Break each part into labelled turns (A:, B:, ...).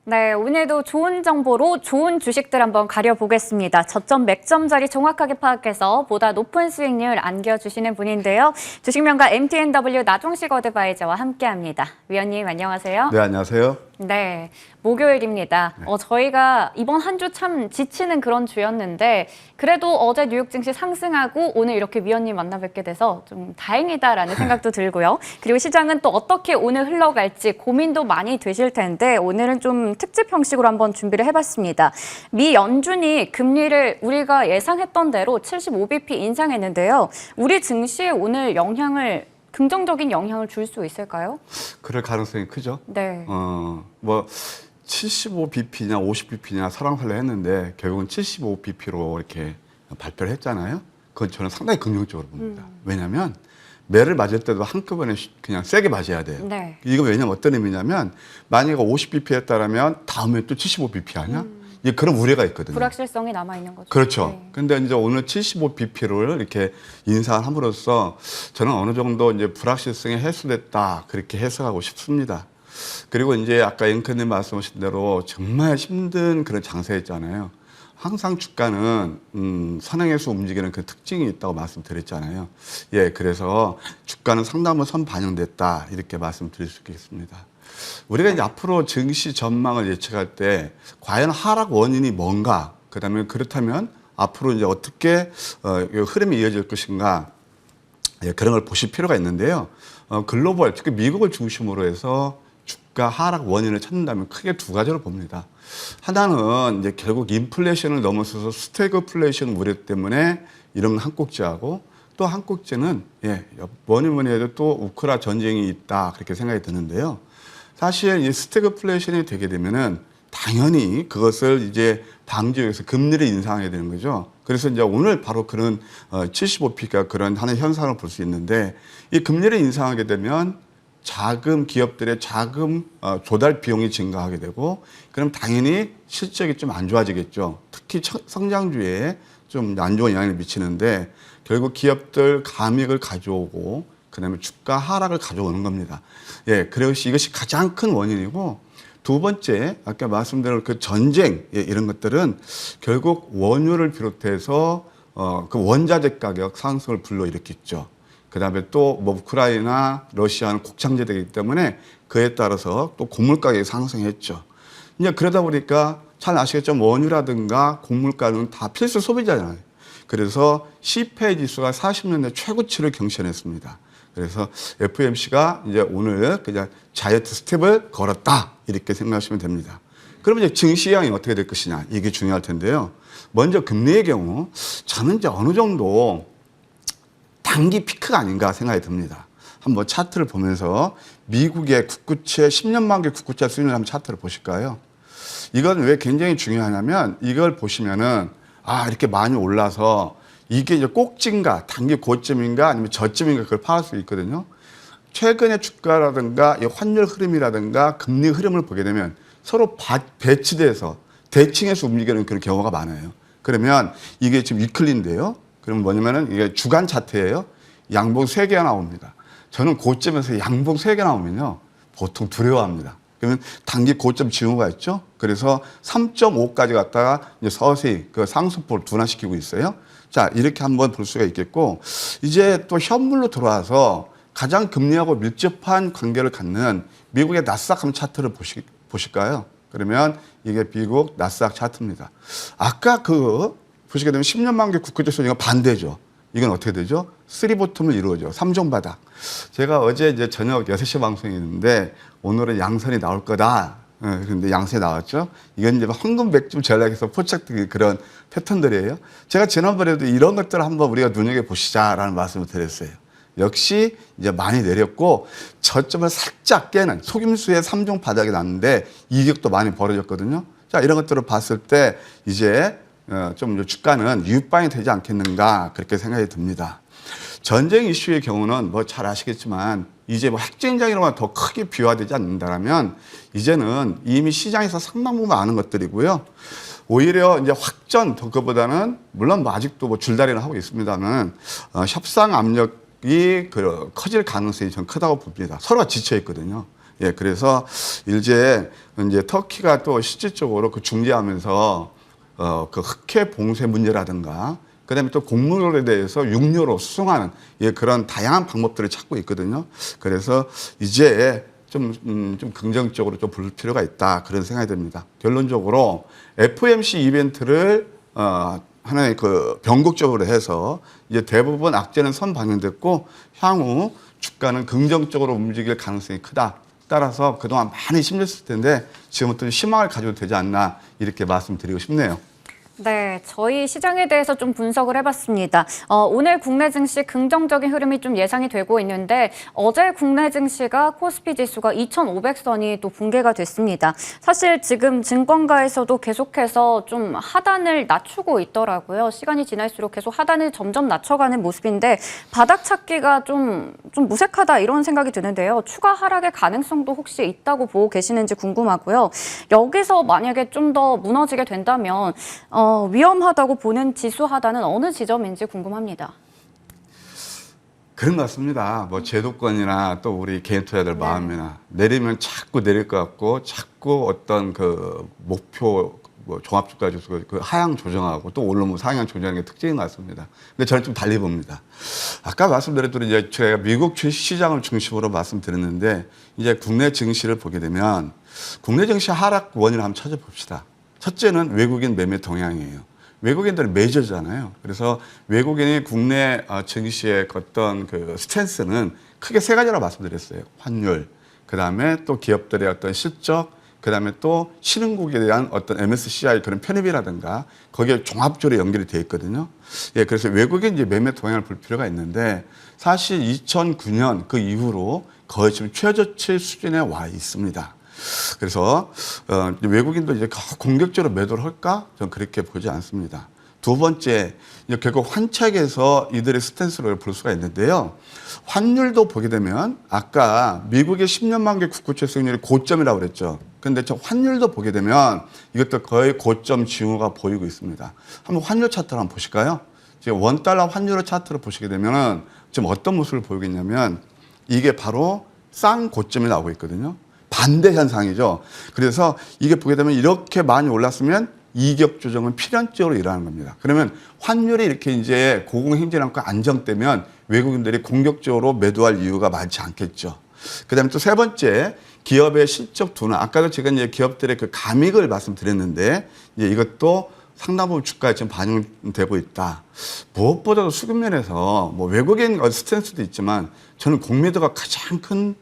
A: 네, 오늘도 좋은 정보로 좋은 주식들 한번 가려보겠습니다. 저점 맥점 자리 정확하게 파악해서 보다 높은 수익률 안겨주시는 분인데요. 주식명가 MTNW 나종식 어드바이저와 함께합니다. 위원님 안녕하세요.
B: 네, 안녕하세요.
A: 네, 목요일입니다. 저희가 이번 한 주 참 지치는 그런 주였는데 그래도 어제 뉴욕 증시 상승하고 오늘 이렇게 위원님 만나 뵙게 돼서 좀 다행이다라는 생각도 들고요. 그리고 시장은 또 어떻게 오늘 흘러갈지 고민도 많이 되실 텐데 오늘은 좀 특집 형식으로 한번 준비를 해봤습니다. 미 연준이 금리를 우리가 예상했던 대로 75bp 인상했는데요. 우리 증시에 오늘 긍정적인 영향을 줄 수 있을까요?
B: 그럴 가능성이 크죠.
A: 네.
B: 75bp냐 50bp냐 설왕설래 했는데 결국은 75bp로 이렇게 발표를 했잖아요. 그건 저는 상당히 긍정적으로 봅니다. 왜냐하면 매를 맞을 때도 한꺼번에 그냥 세게 맞아야 돼요.
A: 네.
B: 이거 왜냐면 어떤 의미냐면 만약에 50bp였다면 다음에 또 75bp 하냐? 이게 그런 우려가 있거든요.
A: 불확실성이 남아있는 거죠.
B: 그렇죠.
A: 네.
B: 근데 이제 오늘 75bp를 이렇게 인상함으로써 저는 어느 정도 이제 불확실성이 해소됐다. 그렇게 해석하고 싶습니다. 그리고 이제 아까 앵커님 말씀하신 대로 정말 힘든 그런 장세였잖아요. 항상 주가는 선행해서 움직이는 그 특징이 있다고 말씀드렸잖아요. 예, 그래서 주가는 상당히 선 반영됐다. 이렇게 말씀드릴 수 있겠습니다. 우리가 이제 앞으로 증시 전망을 예측할 때 과연 하락 원인이 뭔가, 그다음에 그렇다면 앞으로 이제 어떻게 흐름이 이어질 것인가, 예, 그런 걸 보실 필요가 있는데요. 글로벌, 특히 미국을 중심으로 해서 주가 하락 원인을 찾는다면 크게 두 가지로 봅니다. 하나는 이제 결국 인플레이션을 넘어서서 스태그플레이션 우려 때문에 이런 한 꼭지하고, 또 한 꼭지는 뭐니 해도 또 우크라 전쟁이 있다 그렇게 생각이 드는데요. 사실 이 스태그플레이션이 되게 되면은 당연히 그것을 이제 방지하기 위해서 금리를 인상해야 되는 거죠. 그래서 이제 오늘 바로 그런 75p가 그런 하는 현상을 볼 수 있는데, 이 금리를 인상하게 되면 기업들의 자금 조달 비용이 증가하게 되고, 그럼 당연히 실적이 좀 안 좋아지겠죠. 특히 성장주에 좀 안 좋은 영향을 미치는데 결국 기업들 감익을 가져오고 그다음에 주가 하락을 가져오는 겁니다. 예, 그래서 이것이 가장 큰 원인이고, 두 번째 아까 말씀드린 그 전쟁 이런 것들은 결국 원유를 비롯해서 그 원자재 가격 상승을 불러일으켰죠. 그다음에 또 우크라이나 러시아는 곡창제되기 때문에 그에 따라서 또 곡물 가격이 상승했죠. 이제 그러다 보니까 잘 아시겠지만 원유라든가 곡물가는 다 필수 소비자잖아요. 그래서 CPI 지수가 40년대 최고치를 경신했습니다. 그래서 FOMC가 이제 오늘 그냥 자이언트 스텝을 걸었다 이렇게 생각하시면 됩니다. 그러면 이제 증시 시장이 어떻게 될 것이냐, 이게 중요할 텐데요. 먼저 금리의 경우 저는 이제 어느 정도 단기 피크가 아닌가 생각이 듭니다. 한번 차트를 보면서 미국의 국구채 10년 만기 국구채 수익률 한번 차트를 보실까요? 이건 왜 굉장히 중요하냐면 이걸 보시면은 이렇게 많이 올라서 이게 이제 꼭지인가 단기 고점인가 아니면 저점인가 그걸 파악할 수 있거든요. 최근의 주가라든가 환율 흐름이라든가 금리 흐름을 보게 되면 서로 배치돼서 대칭해서 움직이는 그런 경우가 많아요. 그러면 이게 지금 위클리인데요. 그러면 뭐냐면은 이게 주간 차트예요. 양봉 3개가 나옵니다. 저는 고점에서 양봉 3개 나오면요 보통 두려워합니다. 그러면 단기 고점 징후가 있죠. 그래서 3.5까지 갔다가 이제 서서히 그 상승폭을 둔화시키고 있어요. 자, 이렇게 한번 볼 수가 있겠고, 이제 또 현물로 들어와서 가장 금리하고 밀접한 관계를 갖는 미국의 나스닥 한번 차트를 보실까요? 그러면 이게 미국 나스닥 차트입니다. 아까 보시게 되면 10년 만기 국채 수익률 반대죠. 이건 어떻게 되죠? 3보텀을 이루어져. 3종 바닥. 제가 어제 이제 저녁 6시 방송이 있는데 오늘은 양선이 나올 거다. 그런데 양선이 나왔죠. 이건 이제 황금백점 전략에서 포착된 그런 패턴들이에요. 제가 지난번에도 이런 것들을 한번 우리가 눈여겨보시자라는 말씀을 드렸어요. 역시 이제 많이 내렸고 저점을 살짝 깨는 속임수의 3종 바닥이 났는데 이격도 많이 벌어졌거든요. 자, 이런 것들을 봤을 때 이제 좀 주가는 유입방이 되지 않겠는가 그렇게 생각이 듭니다. 전쟁 이슈의 경우는 뭐 잘 아시겠지만 이제 뭐 핵전쟁이로만 더 크게 비화되지 않는다면 이제는 이미 시장에서 상당 부분 아는 것들이고요. 오히려 이제 확전 그거보다는 물론 뭐 아직도 뭐 줄다리는 하고 있습니다만 협상 압력이 커질 가능성이 전 크다고 봅니다. 서로가 지쳐 있거든요. 예, 그래서 이제 터키가 또 실질적으로 그 중재하면서 그 흑해 봉쇄 문제라든가 그다음에 또 곡물에 대해서 육류로 수송하는 예, 그런 다양한 방법들을 찾고 있거든요. 그래서 이제 좀 긍정적으로 좀 볼 필요가 있다 그런 생각이 듭니다. 결론적으로 FOMC 이벤트를 하나의 그 변곡적으로 해서 이제 대부분 악재는 선반영됐고 향후 주가는 긍정적으로 움직일 가능성이 크다. 따라서 그동안 많이 힘들었을 텐데 지금부터 희망을 가져도 되지 않나 이렇게 말씀드리고 싶네요.
A: 네, 저희 시장에 대해서 좀 분석을 해봤습니다. 오늘 국내 증시 긍정적인 흐름이 좀 예상이 되고 있는데 어제 국내 증시가 코스피 지수가 2,500선이 또 붕괴가 됐습니다. 사실 지금 증권가에서도 계속해서 좀 하단을 낮추고 있더라고요. 시간이 지날수록 계속 하단을 점점 낮춰가는 모습인데 바닥 찾기가 좀 무색하다 이런 생각이 드는데요. 추가 하락의 가능성도 혹시 있다고 보고 계시는지 궁금하고요. 여기서 만약에 좀 더 무너지게 된다면 위험하다고 보는 지수 하단은 어느 지점인지 궁금합니다.
B: 그런 것 같습니다. 뭐 제도권이나 또 우리 개인 투자자들 마음이나 내리면 자꾸 내릴 것 같고 자꾸 어떤 그 목표 뭐 종합주가 지수 그 하향 조정하고 또 오르면 상향 조정하는 게 특징인 것 같습니다. 근데 저는 좀 달리 봅니다. 아까 말씀드렸던 이제 제가 미국 주식시장을 중심으로 말씀드렸는데 이제 국내 증시를 보게 되면 국내 증시 하락 원인을 한번 찾아봅시다. 첫째는 외국인 매매 동향이에요. 외국인들은 메이저잖아요. 그래서 외국인이 국내 증시의 어떤 그 스탠스는 크게 세 가지라고 말씀드렸어요. 환율, 그 다음에 또 기업들의 어떤 실적, 그 다음에 또 신흥국에 대한 어떤 MSCI 그런 편입이라든가 거기에 종합적으로 연결이 되어 있거든요. 예, 그래서 외국인 이제 매매 동향을 볼 필요가 있는데 사실 2009년 그 이후로 거의 지금 최저치 수준에 와 있습니다. 그래서 외국인도 이제 공격적으로 매도를 할까? 저는 그렇게 보지 않습니다. 두 번째, 이제 결국 환책에서 이들의 스탠스를 볼 수가 있는데요. 환율도 보게 되면 아까 미국의 10년 만기 국고채 수익률이 고점이라고 그랬죠. 그런데 저 환율도 보게 되면 이것도 거의 고점 징후가 보이고 있습니다. 한번 환율 차트를 한번 보실까요? 지금 원달러 환율 차트를 보시게 되면 지금 어떤 모습을 보이고 있냐면 이게 바로 쌍 고점이 나오고 있거든요. 반대 현상이죠. 그래서 이게 보게 되면 이렇게 많이 올랐으면 이격 조정은 필연적으로 일어나는 겁니다. 그러면 환율이 이렇게 이제 고공행진하고 안정되면 외국인들이 공격적으로 매도할 이유가 많지 않겠죠. 그다음에 또 세 번째, 기업의 실적 둔화. 아까도 제가 이제 기업들의 그 감익을 말씀드렸는데 이제 이것도 상당 부분 주가에 지금 반영되고 있다. 무엇보다도 수급 면에서 뭐 외국인 스탠스도 있지만 저는 공매도가 가장 큰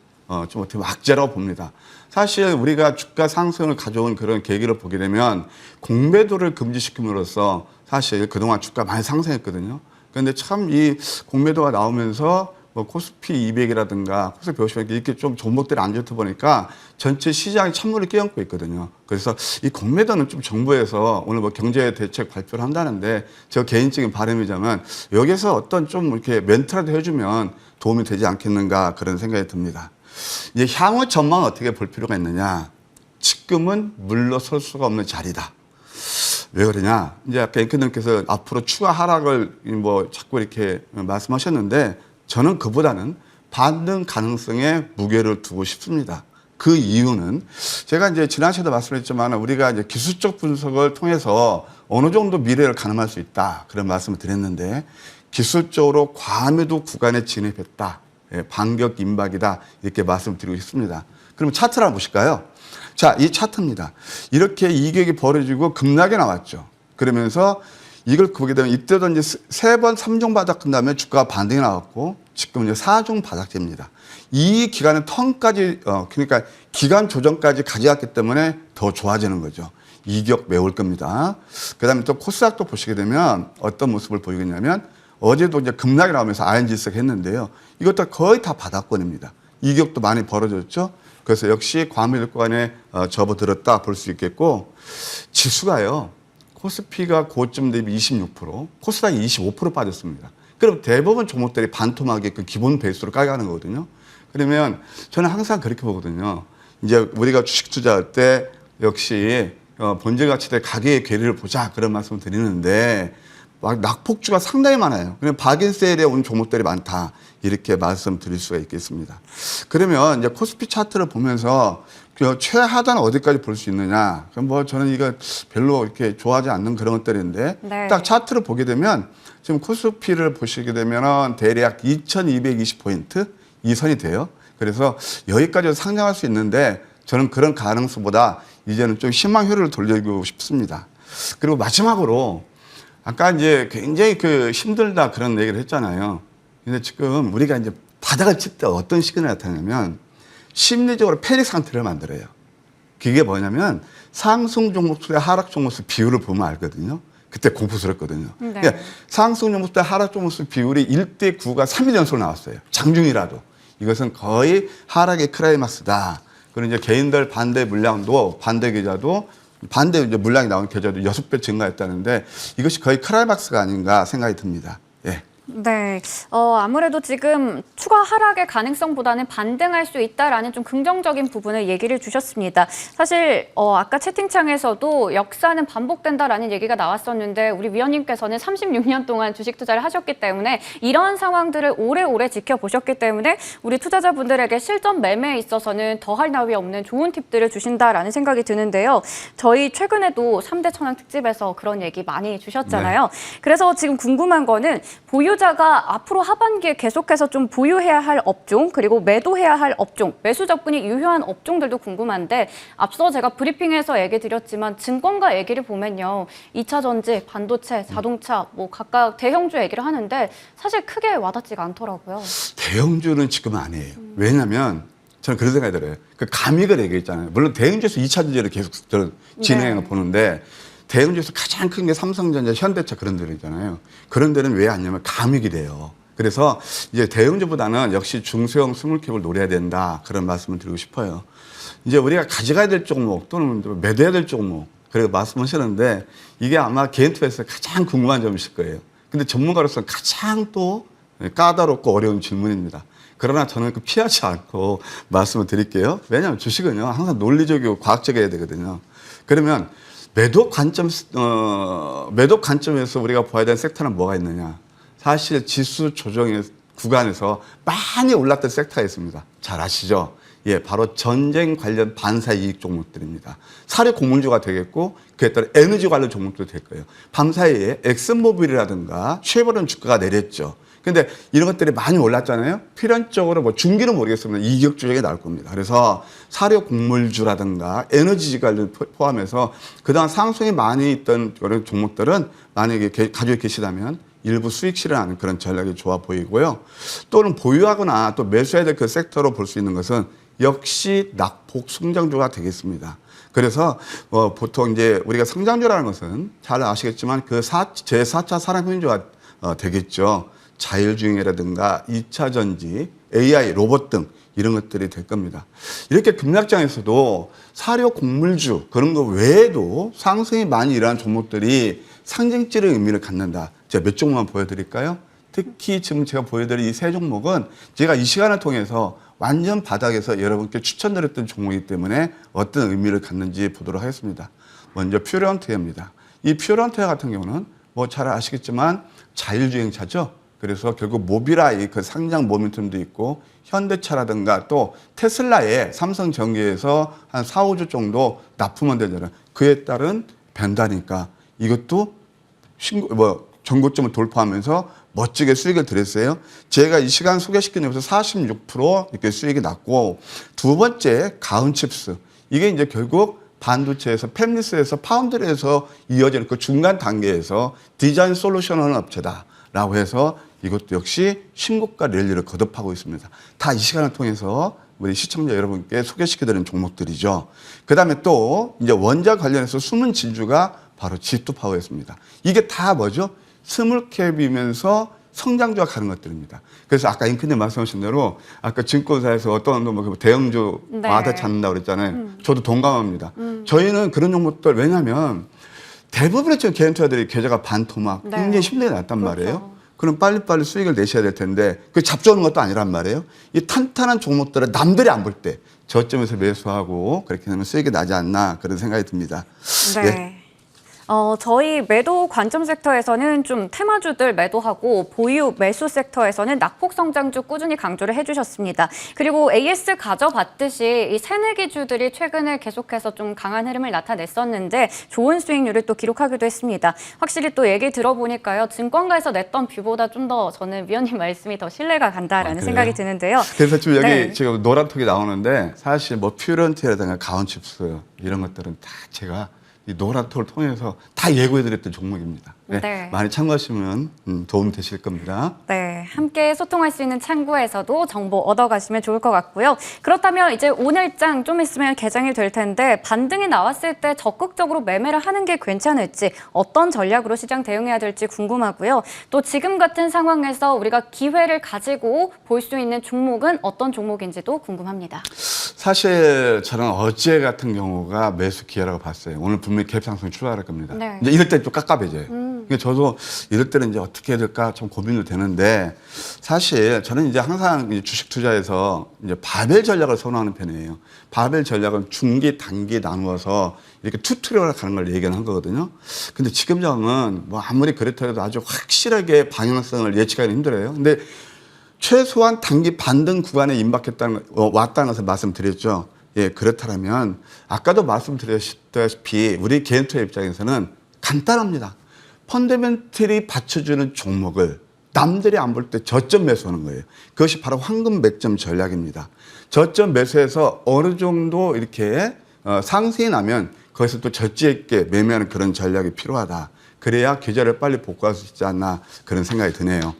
B: 좀 어떻게 악재라고 봅니다. 사실 우리가 주가 상승을 가져온 그런 계기를 보게 되면 공매도를 금지시킴으로써 사실 그동안 주가 많이 상승했거든요. 그런데 참 이 공매도가 나오면서 뭐 코스피 200이라든가 코스피 50 이렇게 좀 종목들이 안 좋다 보니까 전체 시장이 찬물을 끼얹고 있거든요. 그래서 이 공매도는 좀 정부에서 오늘 뭐 경제 대책 발표를 한다는데 저 개인적인 바람이자면 여기서 어떤 좀 이렇게 멘트라도 해주면 도움이 되지 않겠는가 그런 생각이 듭니다. 이제 향후 전망 어떻게 볼 필요가 있느냐? 지금은 물러설 수가 없는 자리다. 왜 그러냐? 이제 아까 앵커님께서 앞으로 추가 하락을 뭐 자꾸 이렇게 말씀하셨는데 저는 그보다는 반등 가능성에 무게를 두고 싶습니다. 그 이유는 제가 이제 지난 시간에도 말씀했지만 우리가 이제 기술적 분석을 통해서 어느 정도 미래를 가늠할 수 있다. 그런 말씀을 드렸는데 기술적으로 과매도 구간에 진입했다. 반격 임박이다 이렇게 말씀드리고 싶습니다. 그럼 차트를 한번 보실까요? 자, 이 차트입니다. 이렇게 이격이 벌어지고 급락이 나왔죠. 그러면서 이걸 보게 되면 이때도 이제 세 번 3종 바닥 큰 다음에 주가가 반등이 나왔고 지금 이제 4종 바닥재입니다. 이 기간은 턴까지 그러니까 기간 조정까지 가져왔기 때문에 더 좋아지는 거죠. 이격 메울 겁니다. 그다음에 또 코스닥도 보시게 되면 어떤 모습을 보이겠냐면 어제도 이제 급락이 나오면서 ING스가 했는데요. 이것도 거의 다 바닥권입니다. 이격도 많이 벌어졌죠. 그래서 역시 과매도 구간에 접어들었다 볼 수 있겠고 지수가요. 코스피가 고점 대비 26%, 코스닥이 25% 빠졌습니다. 그럼 대부분 종목들이 반토막에 그 기본 베이스로 깔아가는 거거든요. 그러면 저는 항상 그렇게 보거든요. 이제 우리가 주식 투자할 때 역시 본질 가치대 가계의 괴리를 보자 그런 말씀을 드리는데 낙폭주가 상당히 많아요. 그냥 박인세일에 온 종목들이 많다. 이렇게 말씀드릴 수가 있겠습니다. 그러면 이제 코스피 차트를 보면서 그 최하단 어디까지 볼 수 있느냐. 그럼 뭐 저는 이거 별로 이렇게 좋아하지 않는 그런 것들인데
A: 네.
B: 딱 차트를 보게 되면 지금 코스피를 보시게 되면은 대략 2220포인트 이 선이 돼요. 그래서 여기까지 상장할 수 있는데 저는 그런 가능성보다 이제는 좀 희망효를 돌리고 싶습니다. 그리고 마지막으로 아까 이제 굉장히 그 힘들다 그런 얘기를 했잖아요. 근데 지금 우리가 이제 바닥을 칠 때 어떤 시그널이 나타나냐면 심리적으로 패닉 상태를 만들어요. 그게 뭐냐면 상승 종목수의 하락 종목수 비율을 보면 알거든요. 그때 공포스럽거든요.
A: 네.
B: 그러니까 상승 종목수의 하락 종목수 비율이 1대9가 3일 연속 나왔어요. 장중이라도. 이것은 거의 하락의 클라이막스다. 그리고 이제 개인들 반대 물량도 반대 계좌도 반대 이제 물량이 나온 계좌도 6배 증가했다는데 이것이 거의 클라이막스가 아닌가 생각이 듭니다. 예.
A: 네, 아무래도 지금 추가 하락의 가능성보다는 반등할 수 있다라는 좀 긍정적인 부분을 얘기를 주셨습니다. 사실 아까 채팅창에서도 역사는 반복된다라는 얘기가 나왔었는데 우리 위원님께서는 36년 동안 주식 투자를 하셨기 때문에 이런 상황들을 오래오래 지켜보셨기 때문에 우리 투자자분들에게 실전 매매에 있어서는 더할 나위 없는 좋은 팁들을 주신다라는 생각이 드는데요. 저희 최근에도 3대 천왕 특집에서 그런 얘기 많이 주셨잖아요.
B: 네.
A: 그래서 지금 궁금한 거는 보유자가 앞으로 하반기에 계속해서 좀 보유해야 할 업종 그리고 매도해야 할 업종, 매수 접근이 유효한 업종들도 궁금한데 앞서 제가 브리핑에서 얘기 드렸지만 증권가 얘기를 보면요. 2차 전지, 반도체, 자동차 뭐 각각 대형주 얘기를 하는데 사실 크게 와닿지가 않더라고요.
B: 대형주는 지금 아니에요. 왜냐하면 저는 그런 생각이 들어요. 그 감익을 얘기했잖아요. 물론 대형주에서 2차 전지를 계속 진행해 보는데 대형주에서 가장 큰 게 삼성전자, 현대차 그런 데들 있잖아요. 그런 데는 왜 아니냐면 감익이 돼요. 그래서 이제 대형주보다는 역시 중소형 스몰캡을 노려야 된다. 그런 말씀을 드리고 싶어요. 이제 우리가 가져가야 될 종목 또는 매도해야 될 종목 그리고 말씀하시는데 이게 아마 개인 투자에서 가장 궁금한 점이실 거예요. 근데 전문가로서 가장 또 까다롭고 어려운 질문입니다. 그러나 저는 그 피하지 않고 말씀을 드릴게요. 왜냐하면 주식은요 항상 논리적이고 과학적이어야 되거든요. 그러면 매도 관점에서 우리가 봐야 되는 섹터는 뭐가 있느냐? 사실 지수 조정의 구간에서 많이 올랐던 섹터가 있습니다. 잘 아시죠? 예, 바로 전쟁 관련 반사 이익 종목들입니다. 사료 곡물주가 되겠고 그에 따라 에너지 관련 종목도 될 거예요. 밤사이에 엑슨모빌이라든가 쉐보론 주가가 내렸죠. 근데 이런 것들이 많이 올랐잖아요. 필연적으로 뭐 중기는 모르겠습니다. 이격 조정이 나올 겁니다. 그래서 사료 곡물주라든가 에너지 관련 포함해서 그동안 상승이 많이 있던 그런 종목들은 만약에 가지고 계시다면 일부 수익 실현하는 그런 전략이 좋아 보이고요. 또는 보유하거나 또 매수해야 될 그 섹터로 볼 수 있는 것은 역시 낙폭 성장주가 되겠습니다. 그래서 보통 이제 우리가 성장주라는 것은 잘 아시겠지만 그 제4차 산업혁명주가 되겠죠. 자율주행이라든가 2차 전지, AI, 로봇 등 이런 것들이 될 겁니다. 이렇게 급락장에서도 사료 곡물주 그런 거 외에도 상승이 많이 일어난 종목들이 상징적인 의미를 갖는다. 제가 몇 종목만 보여드릴까요? 특히 지금 제가 보여드릴 이 세 종목은 제가 이 시간을 통해서 완전 바닥에서 여러분께 추천드렸던 종목이기 때문에 어떤 의미를 갖는지 보도록 하겠습니다. 먼저 퓨런트웨어입니다. 이 퓨런트웨어 같은 경우는 뭐 잘 아시겠지만 자율주행차죠. 그래서 결국 모빌아이 그 상장 모멘텀도 있고 현대차라든가 또 테슬라에 삼성전기에서 한 4, 5조 정도 납품은 되잖아요. 그에 따른 변다니까 이것도 전고점을 돌파하면서 멋지게 수익을 드렸어요. 제가 이 시간 소개시키면서 46% 이렇게 수익이 났고 두 번째 가온칩스 이게 이제 결국 반도체에서 팹리스에서 파운드리에서 이어지는 그 중간 단계에서 디자인 솔루션 하는 업체다라고 해서 이것도 역시 신고가 랠리를 거듭하고 있습니다. 다 이 시간을 통해서 우리 시청자 여러분께 소개시켜드리는 종목들이죠. 그 다음에 또 이제 원자 관련해서 숨은 진주가 바로 G2파워였습니다. 이게 다 뭐죠? 스몰캡이면서 성장주가 가는 것들입니다. 그래서 아까 잉크님 말씀하신 대로 아까 증권사에서 어떤 뭐 대형주
A: 네.
B: 와다 찾는다고 그랬잖아요. 저도 동감합니다. 저희는 그런 종목들 왜냐하면 대부분의 개인 투자들이 계좌가 반토막
A: 네.
B: 굉장히 힘들게 났단
A: 그렇죠.
B: 말이에요. 그럼 빨리빨리 수익을 내셔야 될 텐데 그 잡져오는 것도 아니란 말이에요. 이 탄탄한 종목들을 남들이 안 볼 때 저점에서 매수하고 그렇게 되면 수익이 나지 않나 그런 생각이 듭니다.
A: 네.
B: 예.
A: 저희 매도 관점 섹터에서는 좀 테마주들 매도하고 보유 매수 섹터에서는 낙폭 성장주 꾸준히 강조를 해주셨습니다. 그리고 AS 가져봤듯이 이 새내기주들이 최근에 계속해서 좀 강한 흐름을 나타냈었는데 좋은 수익률을 또 기록하기도 했습니다. 확실히 또 얘기 들어보니까요. 증권가에서 냈던 뷰보다 좀 더 저는 위원님 말씀이 더 신뢰가 간다라는 생각이 드는데요.
B: 그래서 지금 여기
A: 네.
B: 지금 노란톡이 나오는데 사실 뭐 퓨런티라든가 가온칩스 이런 것들은 다 제가 이 노란톡을 통해서 다 예고해드렸던 종목입니다. 네,
A: 네.
B: 많이 참고하시면 도움 되실 겁니다.
A: 네, 함께 소통할 수 있는 창구에서도 정보 얻어가시면 좋을 것 같고요. 그렇다면 이제 오늘장 좀 있으면 개장이 될 텐데 반등이 나왔을 때 적극적으로 매매를 하는 게 괜찮을지 어떤 전략으로 시장 대응해야 될지 궁금하고요. 또 지금 같은 상황에서 우리가 기회를 가지고 볼 수 있는 종목은 어떤 종목인지도 궁금합니다.
B: 사실 저는 어제 같은 경우가 매수 기회라고 봤어요. 오늘 분명히 갭 상승이 출발할 겁니다.
A: 네.
B: 이제 이럴 때 좀 깝깝해져요. 그러니까 저도 이럴 때는 이제 어떻게 해야 될까 좀 고민도 되는데 사실 저는 이제 항상 이제 주식 투자에서 이제 바벨 전략을 선호하는 편이에요. 바벨 전략은 중기, 단기 나누어서 이렇게 투트랙을 가는 걸 얘기하는 거거든요. 근데 지금 장은 뭐 아무리 그렇더라도 아주 확실하게 방향성을 예측하기 힘들어요. 근데 최소한 단기 반등 구간에 왔다는 것을 말씀드렸죠. 예, 그렇다면 아까도 말씀드렸다시피 우리 개인 투자 입장에서는 간단합니다. 펀더멘털이 받쳐주는 종목을 남들이 안 볼 때 저점 매수하는 거예요. 그것이 바로 황금 맥점 전략입니다. 저점 매수해서 어느 정도 이렇게 상승이 나면 거기서 또 절제 있게 매매하는 그런 전략이 필요하다. 그래야 계좌를 빨리 복구할 수 있지 않나 그런 생각이 드네요.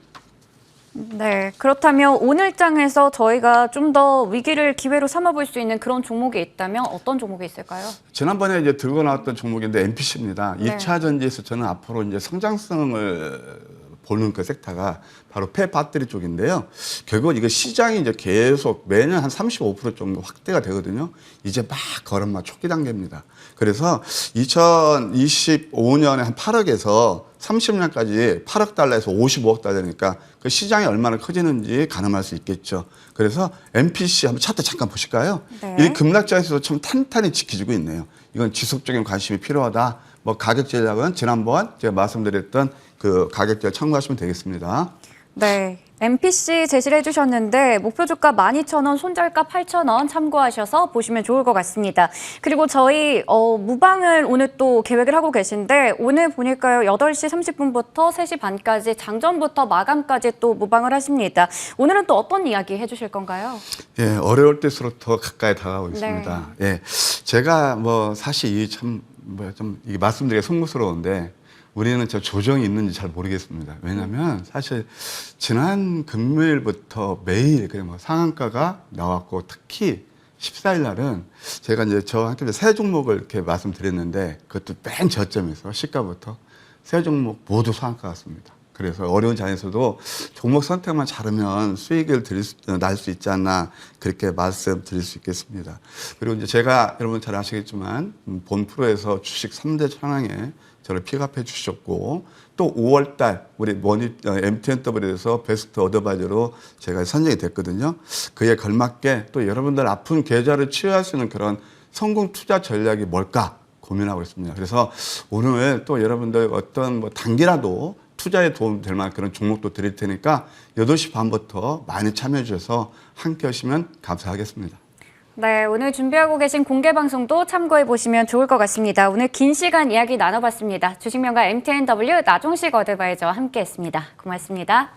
A: 네, 그렇다면 오늘장에서 저희가 좀 더 위기를 기회로 삼아볼 수 있는 그런 종목이 있다면 어떤 종목이 있을까요?
B: 지난번에 이제 들고 나왔던 종목인데 MPC입니다.
A: 네.
B: 2차 전지에서 저는 앞으로 이제 성장성을 보는 그 섹터가 바로 폐배터리 쪽인데요. 결국 이거 시장이 이제 계속 매년 한 35% 정도 확대가 되거든요. 이제 막 걸음마 초기 단계입니다. 그래서 2025년에 한 8억에서 30년까지 8억 달러에서 55억 달러니까 그 시장이 얼마나 커지는지 가늠할 수 있겠죠. 그래서 MPC 한번 차트 잠깐 보실까요?
A: 네.
B: 이 급락장에서도 참 탄탄히 지켜지고 있네요. 이건 지속적인 관심이 필요하다. 뭐 가격 전략은 지난번 제가 말씀드렸던 그 가격 전략 참고하시면 되겠습니다.
A: 네, MPC 제시를 해주셨는데 목표 주가 12,000원, 손절가 8,000원 참고하셔서 보시면 좋을 것 같습니다. 그리고 저희 무방을 오늘 또 계획을 하고 계신데 오늘 보니까요 8시 30분부터 3시 반까지 장전부터 마감까지 또 무방을 하십니다. 오늘은 또 어떤 이야기 해주실 건가요?
B: 예, 어려울 때일수록 더 가까이 다가오고 있습니다.
A: 네.
B: 예, 제가 뭐 사실 이 참 뭐 좀 이게 말씀드리기 송구스러운데 우리는 저 조정이 있는지 잘 모르겠습니다. 왜냐하면 사실 지난 금요일부터 매일 그냥 뭐 상한가가 나왔고 특히 14일 날은 제가 이제 저한테 세 종목을 이렇게 말씀드렸는데 그것도 맨 저점에서 시가부터 세 종목 모두 상한가 같습니다. 그래서 어려운 자리에서도 종목 선택만 잘하면 수익을 날 수 있지 않나 그렇게 말씀드릴 수 있겠습니다. 그리고 이제 제가 여러분 잘 아시겠지만 본 프로에서 주식 3대 천왕에 저를 픽업해 주셨고 또 5월 달 우리 MTNW에서 베스트 어드바이저로 제가 선정이 됐거든요. 그에 걸맞게 또 여러분들 아픈 계좌를 치유할 수 있는 그런 성공 투자 전략이 뭘까 고민하고 있습니다. 그래서 오늘 또 여러분들 어떤 뭐 단기라도 투자에 도움 될 만한 그런 종목도 드릴 테니까 8시 반부터 많이 참여해 주셔서 함께 하시면 감사하겠습니다.
A: 네, 오늘 준비하고 계신 공개 방송도 참고해 보시면 좋을 것 같습니다. 오늘 긴 시간 이야기 나눠봤습니다. 주식명가 MTNW 나종식 어드바이저와 함께했습니다. 고맙습니다.